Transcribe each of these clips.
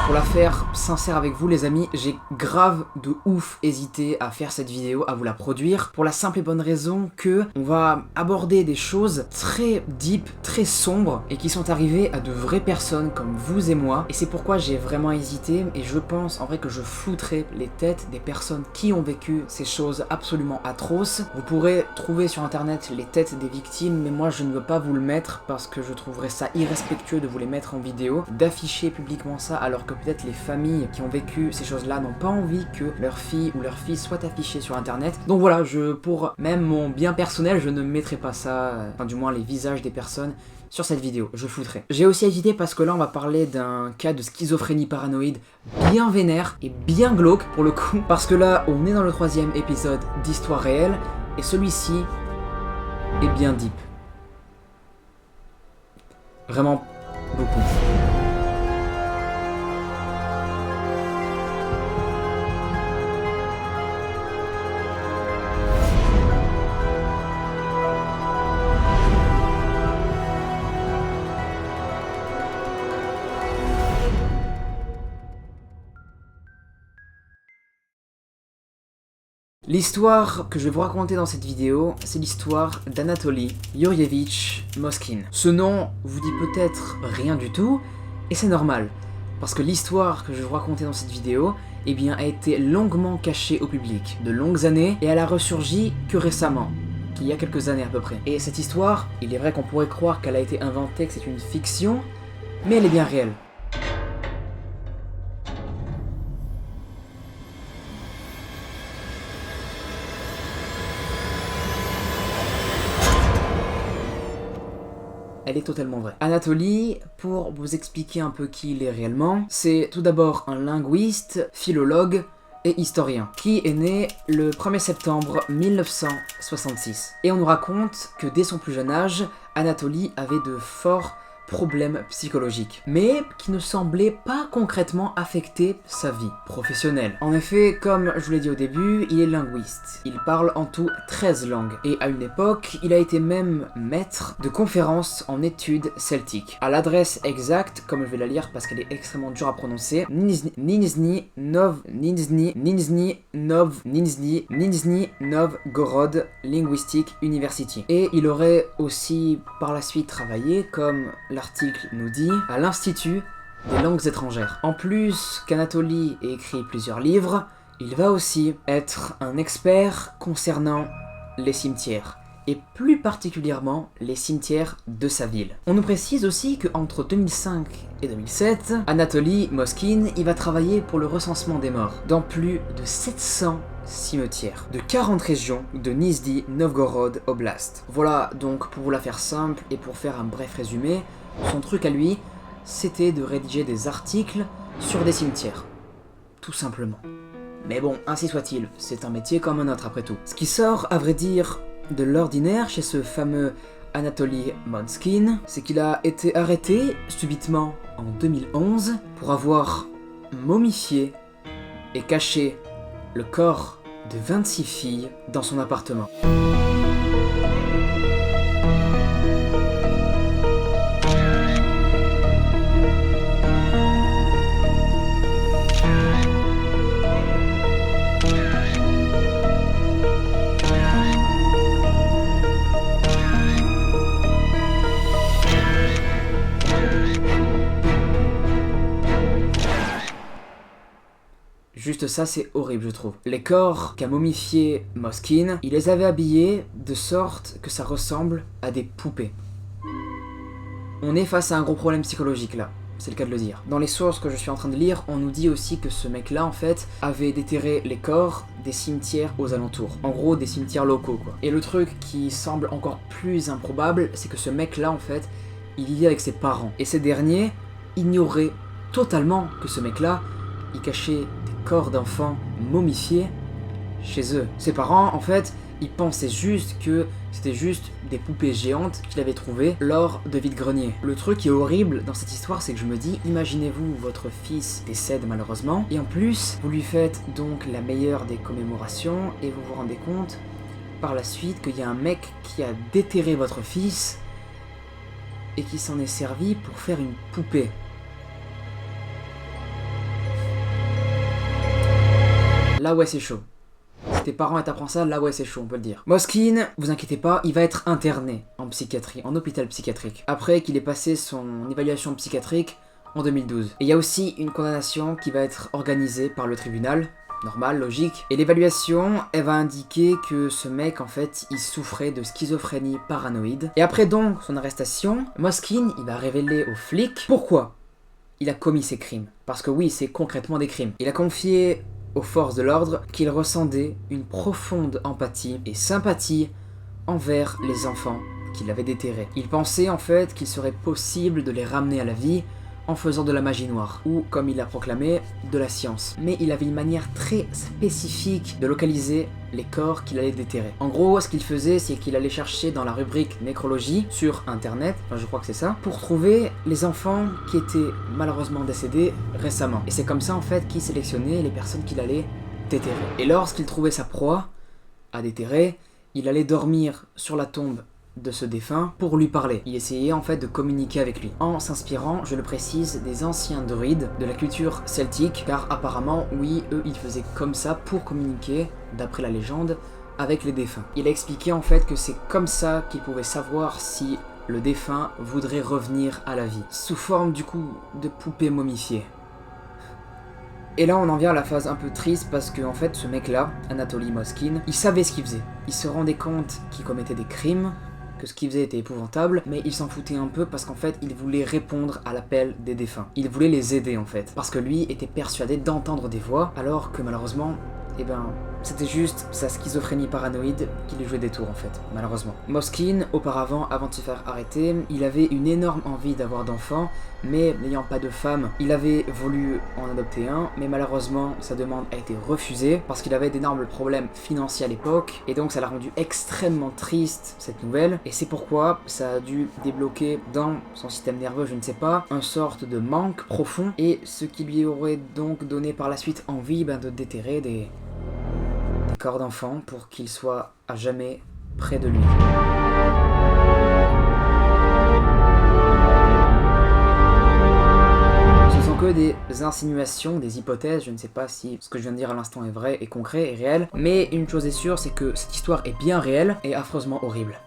Pour la faire sincère avec vous les amis, j'ai grave de ouf hésité à faire cette vidéo, à vous la produire, pour la simple et bonne raison que on va aborder des choses très deep, très sombres, et qui sont arrivées à de vraies personnes comme vous et moi, et c'est pourquoi j'ai vraiment hésité, et je pense en vrai que je flouterai les têtes des personnes qui ont vécu ces choses absolument atroces. Vous pourrez trouver sur internet les têtes des victimes, mais moi je ne veux pas vous le mettre parce que je trouverais ça irrespectueux de vous les mettre en vidéo, d'afficher publiquement ça alors que peut-être les familles qui ont vécu ces choses-là n'ont pas envie que leur fille ou leur fils soit affiché sur internet. Donc voilà, pour même mon bien personnel, je ne mettrai pas ça, enfin du moins les visages des personnes, sur cette vidéo, je flouterai. J'ai aussi hésité parce que là on va parler d'un cas de schizophrénie paranoïde bien vénère et bien glauque pour le coup, parce que là on est dans le 3e épisode d'Histoire réelle et celui-ci est bien deep. Vraiment beaucoup. L'histoire que je vais vous raconter dans cette vidéo, c'est l'histoire d'Anatoly Yurievitch Moskine. Ce nom vous dit peut-être rien du tout, et c'est normal, parce que l'histoire que je vais vous raconter dans cette vidéo, eh bien, a été longuement cachée au public, de longues années, et elle a ressurgi que récemment, il y a quelques années à peu près. Et cette histoire, il est vrai qu'on pourrait croire qu'elle a été inventée, que c'est une fiction, mais elle est bien réelle. Elle est totalement vraie. Anatoly, pour vous expliquer un peu qui il est réellement, c'est tout d'abord un linguiste, philologue et historien, qui est né le 1er septembre 1966. Et on nous raconte que dès son plus jeune âge, Anatoly avait de forts problèmes psychologiques, mais qui ne semblaient pas concrètement affecter sa vie professionnelle. En effet, comme je vous l'ai dit au début, il est linguiste. Il parle en tout 13 langues, et à une époque, il a été même maître de conférences en études celtiques. À l'adresse exacte, comme je vais la lire parce qu'elle est extrêmement dure à prononcer, Nizhny Novgorod Linguistic University. Et il aurait aussi par la suite travaillé, comme l'article nous dit, à l'Institut des langues étrangères. En plus qu'Anatoly ait écrit plusieurs livres, il va aussi être un expert concernant les cimetières, et plus particulièrement les cimetières de sa ville. On nous précise aussi qu'entre 2005 et 2007, Anatoly Moskine il va travailler pour le recensement des morts dans plus de 700 cimetières de 40 régions de Nizhny Novgorod Oblast. Voilà, donc pour vous la faire simple et pour faire un bref résumé, son truc à lui, c'était de rédiger des articles sur des cimetières. Tout simplement. Mais bon, ainsi soit-il, c'est un métier comme un autre après tout. Ce qui sort, à vrai dire, de l'ordinaire chez ce fameux Anatoly Moskine, c'est qu'il a été arrêté subitement en 2011 pour avoir momifié et caché le corps de 26 filles dans son appartement. Juste ça, c'est horrible, je trouve. Les corps qu'a momifié Moskine, il les avait habillés de sorte que ça ressemble à des poupées. On est face à un gros problème psychologique là, c'est le cas de le dire. Dans les sources que je suis en train de lire, on nous dit aussi que ce mec-là, en fait, avait déterré les corps des cimetières aux alentours. En gros, des cimetières locaux, quoi. Et le truc qui semble encore plus improbable, c'est que ce mec-là, en fait, il vivait avec ses parents. Et ces derniers ignoraient totalement que ce mec-là, il cachait corps d'enfants momifiés chez eux. Ses parents, en fait, ils pensaient juste que c'était juste des poupées géantes qu'il avait trouvées lors de vide-grenier. Le truc qui est horrible dans cette histoire, c'est que je me dis, imaginez-vous, votre fils décède malheureusement, et en plus, vous lui faites donc la meilleure des commémorations, et vous vous rendez compte, par la suite, qu'il y a un mec qui a déterré votre fils, et qui s'en est servi pour faire une poupée. là ouais c'est chaud. Si tes parents t'apprennent ça, là ouais c'est chaud, on peut le dire. Moskine, vous inquiétez pas, il va être interné en psychiatrie, en hôpital psychiatrique, après qu'il ait passé son évaluation psychiatrique en 2012. Et il y a aussi une condamnation qui va être organisée par le tribunal, normal, logique. Et l'évaluation, elle va indiquer que ce mec, en fait, il souffrait de schizophrénie paranoïde. Et après donc son arrestation, Moskine, il va révéler aux flics pourquoi il a commis ces crimes. Parce que oui, c'est concrètement des crimes. Il a confié aux forces de l'ordre qu'il ressentait une profonde empathie et sympathie envers les enfants qu'il avait déterrés. Il pensait en fait qu'il serait possible de les ramener à la vie en faisant de la magie noire, ou comme il l'a proclamé, de la science. Mais il avait une manière très spécifique de localiser les corps qu'il allait déterrer. En gros, ce qu'il faisait, c'est qu'il allait chercher dans la rubrique nécrologie sur internet, enfin je crois que c'est ça, pour trouver les enfants qui étaient malheureusement décédés récemment. Et c'est comme ça en fait qu'il sélectionnait les personnes qu'il allait déterrer. Et lorsqu'il trouvait sa proie à déterrer, il allait dormir sur la tombe de ce défunt pour lui parler. Il essayait en fait de communiquer avec lui, en s'inspirant, je le précise, des anciens druides de la culture celtique, car apparemment, oui, eux, ils faisaient comme ça pour communiquer, d'après la légende, avec les défunts. Il a expliqué en fait que c'est comme ça qu'il pouvait savoir si le défunt voudrait revenir à la vie, sous forme du coup de poupée momifiée. Et là on en vient à la phase un peu triste parce que en fait ce mec là, Anatoly Moskine, il savait ce qu'il faisait. Il se rendait compte qu'il commettait des crimes, que ce qu'il faisait était épouvantable, mais il s'en foutait un peu parce qu'en fait il voulait répondre à l'appel des défunts. Il voulait les aider en fait, parce que lui était persuadé d'entendre des voix, alors que malheureusement, eh ben, c'était juste sa schizophrénie paranoïde qui lui jouait des tours en fait, malheureusement. Moskine, auparavant, avant de se faire arrêter, il avait une énorme envie d'avoir d'enfants, mais n'ayant pas de femme, il avait voulu en adopter un, mais malheureusement, sa demande a été refusée parce qu'il avait d'énormes problèmes financiers à l'époque, et donc ça l'a rendu extrêmement triste, cette nouvelle, et c'est pourquoi ça a dû débloquer dans son système nerveux, je ne sais pas, une sorte de manque profond, et ce qui lui aurait donc donné par la suite envie de déterrer des corps d'enfants pour qu'il soit à jamais près de lui. Ce sont que des insinuations, des hypothèses, je ne sais pas si ce que je viens de dire à l'instant est vrai et concret et réel, mais une chose est sûre, c'est que cette histoire est bien réelle et affreusement horrible.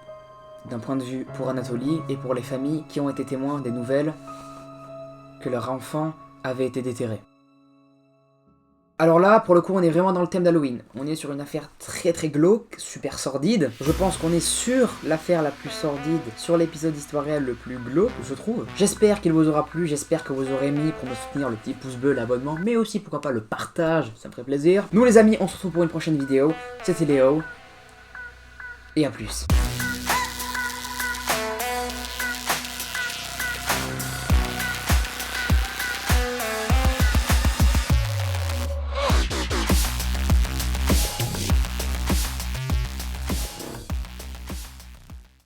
D'un point de vue pour Anatoly et pour les familles qui ont été témoins des nouvelles que leur enfant avait été déterré. Alors là, pour le coup, on est vraiment dans le thème d'Halloween. On est sur une affaire très très glauque, super sordide. Je pense qu'on est sur l'affaire la plus sordide, sur l'épisode d'Histoire réelle le plus glauque, je trouve. J'espère qu'il vous aura plu, j'espère que vous aurez mis pour me soutenir le petit pouce bleu, l'abonnement, mais aussi pourquoi pas le partage, ça me ferait plaisir. Nous les amis, on se retrouve pour une prochaine vidéo. C'était Léo, et à plus.